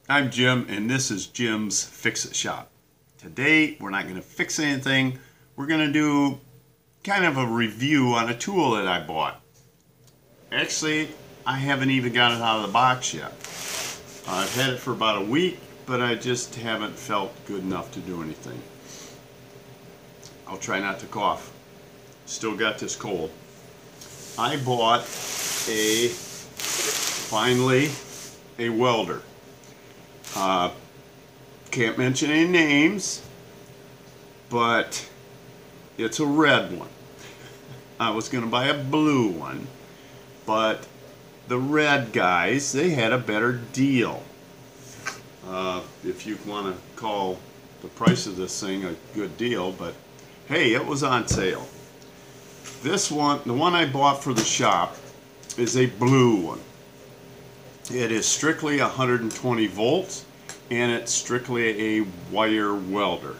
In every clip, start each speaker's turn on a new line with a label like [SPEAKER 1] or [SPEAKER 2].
[SPEAKER 1] I'm Jim, and this is Jim's Fix-It Shop. Today, we're not going to fix anything. We're going to do kind of a review on a tool that I bought. Actually, I haven't even got it out of the box yet. I've had it for about a week, but I just haven't felt good enough to do anything. I'll try not to cough. Still got this cold. I bought finally a welder. Can't mention any names, but it's a red one. I was going to buy a blue one, but the red guys, they had a better deal. If you want to call the price of this thing a good deal, but hey, it was on sale. This one, the one I bought for the shop, is a blue one. It is strictly 120 volts, and it's strictly a wire welder,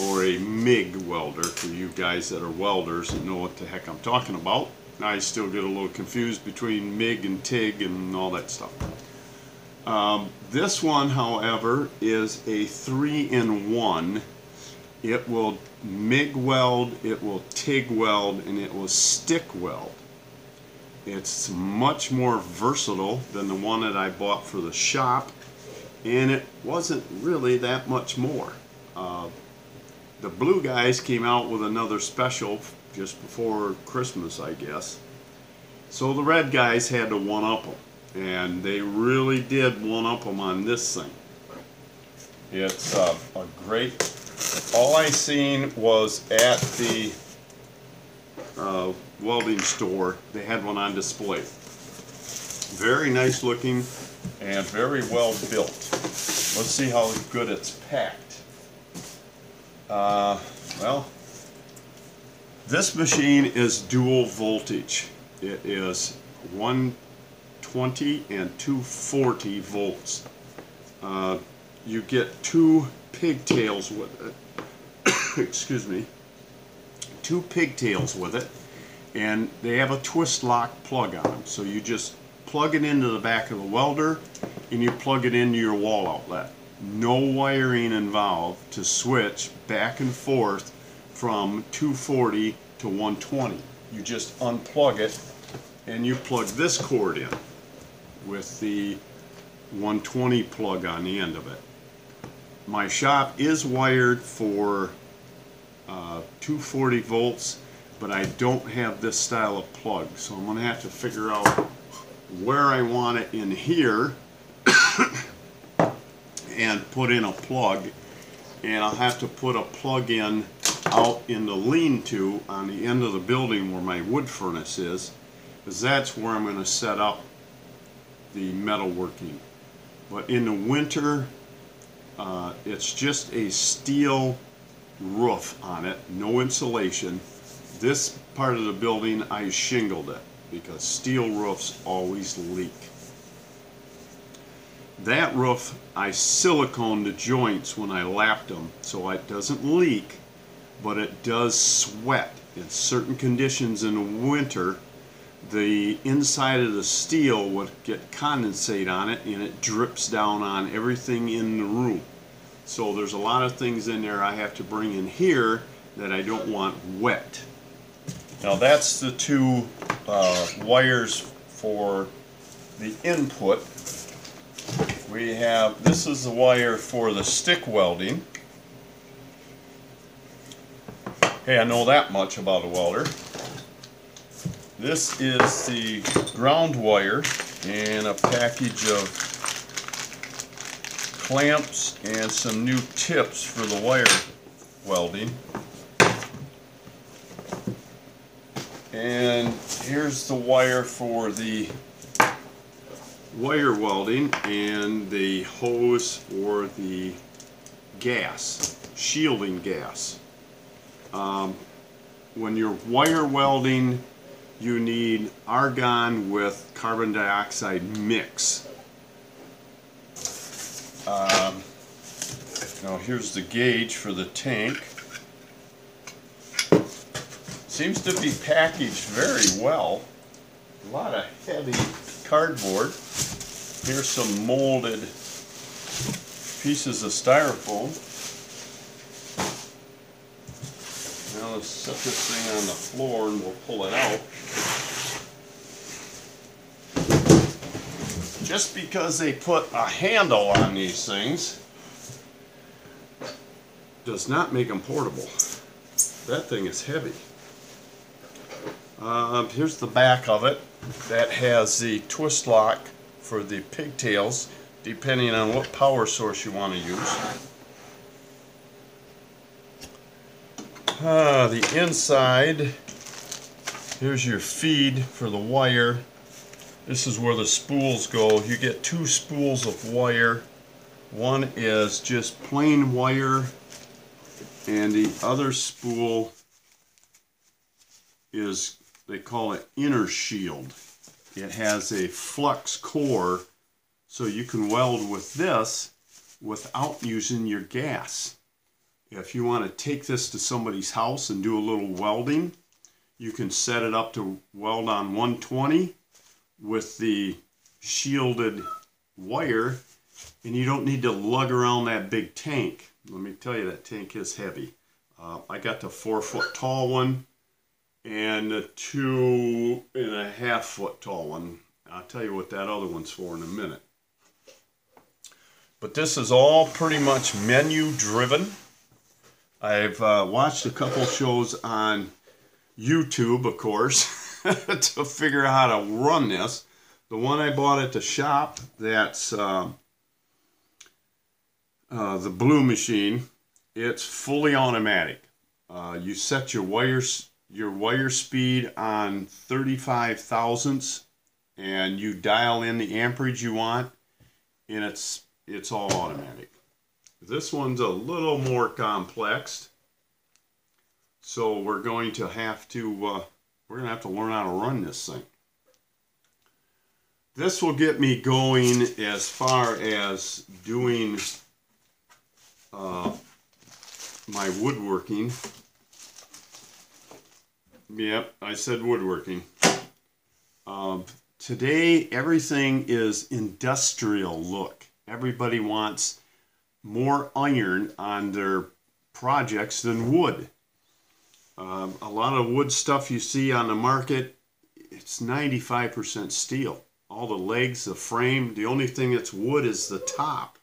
[SPEAKER 1] or a MIG welder for you guys that are welders and know what the heck I'm talking about. I still get a little confused between MIG and TIG and all that stuff. This one, however, is a 3-in-1. It will MIG weld, it will TIG weld, and it will stick weld. It's much more versatile than the one that I bought for the shop, and it wasn't really that much more. The blue guys came out with another special just before Christmas, I guess. So the red guys had to one-up them, and they really did one-up them on this thing. It's a great... All I seen was at the welding store, they had one on display. Very nice looking and very well built. Let's see how good it's packed. Well, this machine is dual voltage. It is 120 and 240 volts. You get two pigtails with it. Excuse me. Two pigtails with it, and they have a twist lock plug on them. So you just plug it into the back of the welder and you plug it into your wall outlet. No wiring involved to switch back and forth from 240 to 120. You just unplug it and you plug this cord in with the 120 plug on the end of it. My shop is wired for 240 volts, but I don't have this style of plug, so I'm going to have to figure out where I want it in here and put in a plug, and I'll have to put a plug in out in the lean-to on the end of the building where my wood furnace is, because that's where I'm going to set up the metalworking. But in the winter, it's just a steel roof on it, no insulation. This part of the building I shingled it because steel roofs always leak. That roof I siliconed the joints when I lapped them so it doesn't leak, but it does sweat. In certain conditions in the winter, the inside of the steel would get condensate on it and it drips down on everything in the room. So there's a lot of things in there I have to bring in here that I don't want wet. Now that's the two wires for the input. We have, this is the wire for the stick welding. Hey, I know that much about a welder. This is the ground wire and a package of clamps and some new tips for the wire welding. And here's the wire for the wire welding and the hose for the gas, shielding gas. When you're wire welding, you need argon with carbon dioxide mix. Now here's the gauge for the tank. Seems to be packaged very well. A lot of heavy cardboard. Here's some molded pieces of styrofoam. Now let's set this thing on the floor and we'll pull it out. Just because they put a handle on these things does not make them portable. That thing is heavy. Here's the back of it. That has the twist lock for the pigtails, depending on what power source you want to use. The inside, here's your feed for the wire. This is where the spools go. You get two spools of wire. One is just plain wire, and the other spool is, they call it inner shield. It has a flux core, so you can weld with this without using your gas. If you want to take this to somebody's house and do a little welding, you can set it up to weld on 120 with the shielded wire, and you don't need to lug around that big tank. Let me tell you, that tank is heavy. I got the 4-foot tall one and a 2.5 foot tall one. I'll tell you what that other one's for in a minute. But this is all pretty much menu driven. I've watched a couple shows on YouTube, of course, to figure out how to run this. The one I bought at the shop, that's the blue machine. It's fully automatic. You set your wire speed on 35 thousandths, and you dial in the amperage you want, and it's all automatic. This one's a little more complex, so we're going to have to learn how to run this thing. This will get me going as far as doing my woodworking. Yep, I said woodworking. Today everything is industrial look. Everybody wants more iron on their projects than wood. A lot of wood stuff you see on the market, it's 95% steel. All the legs, the frame, the only thing that's wood is the top.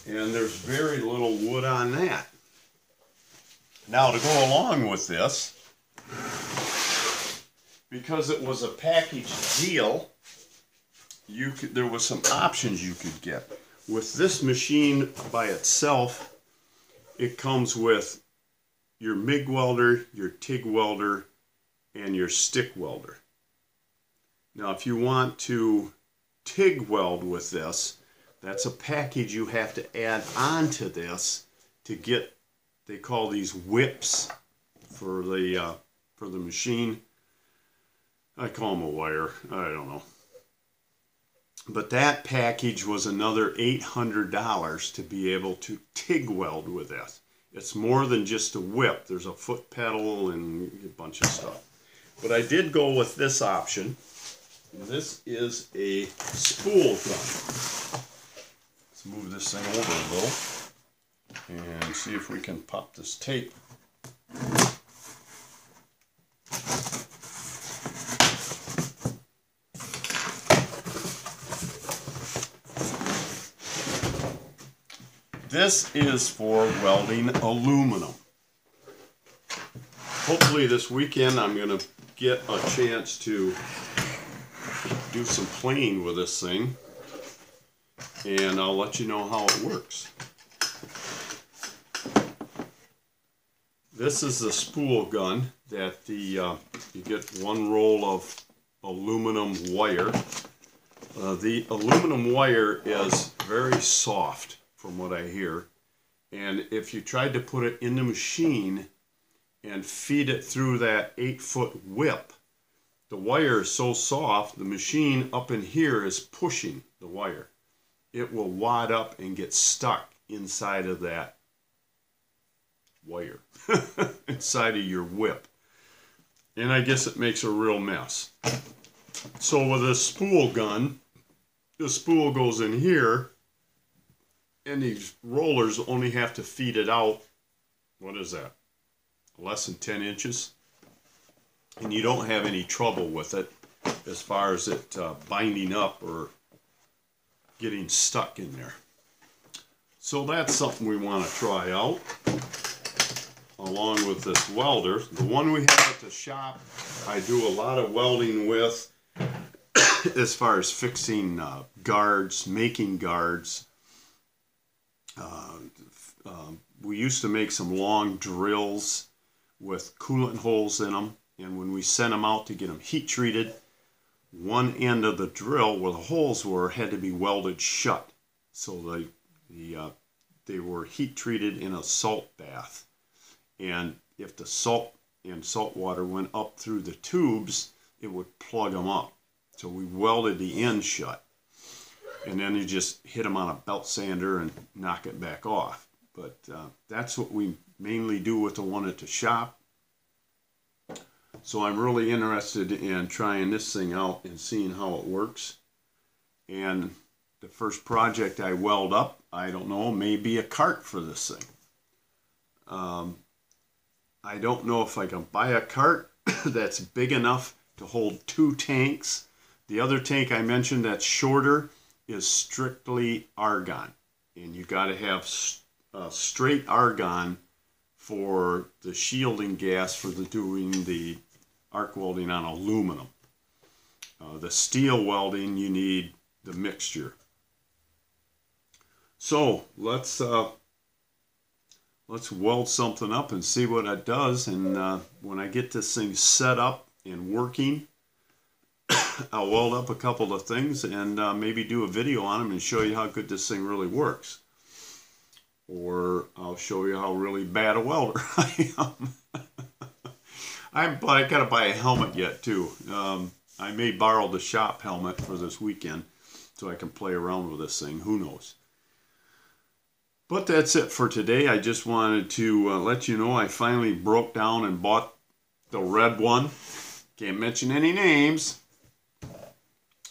[SPEAKER 1] And there's very little wood on that. Now, to go along with this, because it was a package deal, there was some options you could get. With this machine by itself, it comes with your MIG welder, your TIG welder, and your stick welder. Now, if you want to TIG weld with this, that's a package you have to add onto this to get, they call these whips for the machine. I call them a wire, I don't know. But that package was another $800 to be able to TIG weld with this. It's more than just a whip. There's a foot pedal and a bunch of stuff. But I did go with this option. This is a spool gun. Let's move this thing over a little and see if we can pop this tape. This is for welding aluminum. Hopefully this weekend I'm going to get a chance to do some playing with this thing, and I'll let you know how it works. This is the spool gun that you get one roll of aluminum wire. The aluminum wire is very soft from what I hear, and if you tried to put it in the machine and feed it through that 8-foot whip, the wire is so soft, the machine up in here is pushing the wire. It will wad up and get stuck inside of that wire, inside of your whip. And I guess it makes a real mess. So with a spool gun, the spool goes in here, and these rollers only have to feed it out, what is that, less than 10 inches. And you don't have any trouble with it as far as it binding up or getting stuck in there. So that's something we want to try out, along with this welder. The one we have at the shop, I do a lot of welding with as far as fixing guards, making guards. We used to make some long drills with coolant holes in them, and when we sent them out to get them heat treated, one end of the drill where the holes were had to be welded shut, so they were heat treated in a salt bath. And if the salt and salt water went up through the tubes, it would plug them up. So we welded the end shut, and then you just hit them on a belt sander and knock it back off. But that's what we mainly do with the one at the shop. So I'm really interested in trying this thing out and seeing how it works. And the first project I weld up, I don't know, maybe a cart for this thing. I don't know if I can buy a cart that's big enough to hold 2 tanks. The other tank I mentioned that's shorter is strictly argon. And you got to have straight argon for the shielding gas for doing the arc welding on aluminum. The steel welding, you need the mixture. So let's weld something up and see what it does. And when I get this thing set up and working, I'll weld up a couple of things and maybe do a video on them and show you how good this thing really works. Or I'll show you how really bad a welder I am. I got to buy a helmet yet too. I may borrow the shop helmet for this weekend so I can play around with this thing. Who knows? But that's it for today. I just wanted to let you know I finally broke down and bought the red one. Can't mention any names.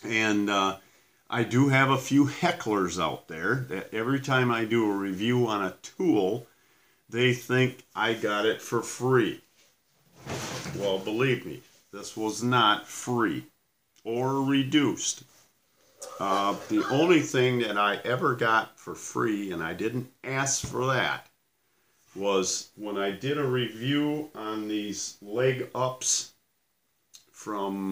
[SPEAKER 1] And I do have a few hecklers out there that every time I do a review on a tool, they think I got it for free. Well, believe me, this was not free or reduced. The only thing that I ever got for free, and I didn't ask for that, was when I did a review on these leg ups from,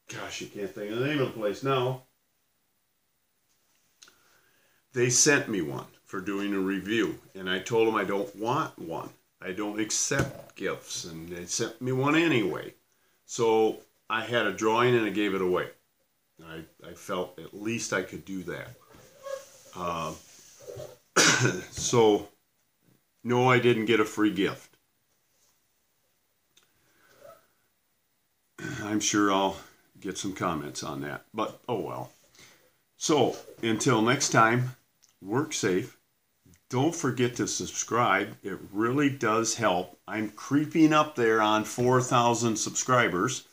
[SPEAKER 1] gosh, you can't think of the name of the place now. They sent me one for doing a review, and I told them I don't want one. I don't accept gifts, and they sent me one anyway. So I had a drawing and I gave it away. I felt at least I could do that. So, no, I didn't get a free gift. I'm sure I'll get some comments on that, but oh well. So, until next time, work safe. Don't forget to subscribe. It really does help. I'm creeping up there on 4,000 subscribers.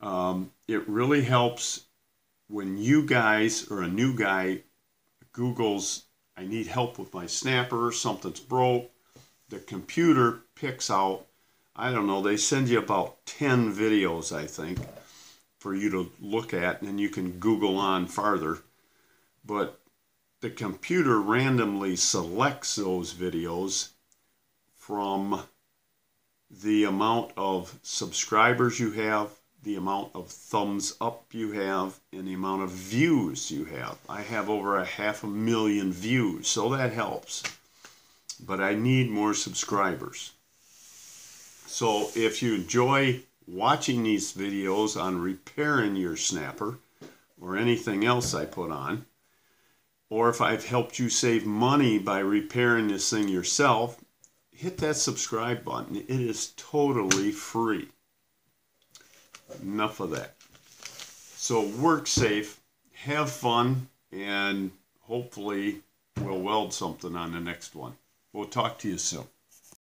[SPEAKER 1] It really helps when you guys or a new guy Googles, I need help with my snapper, something's broke. The computer picks out, I don't know, they send you about 10 videos, I think, for you to look at, and then you can Google on farther. But the computer randomly selects those videos from the amount of subscribers you have, the amount of thumbs up you have, and the amount of views you have. I have over 500,000 views, so that helps. But I need more subscribers. So if you enjoy watching these videos on repairing your snapper or anything else I put on, or if I've helped you save money by repairing this thing yourself, hit that subscribe button. It is totally free. Enough of that. So work safe, have fun, and hopefully we'll weld something on the next one. We'll talk to you soon.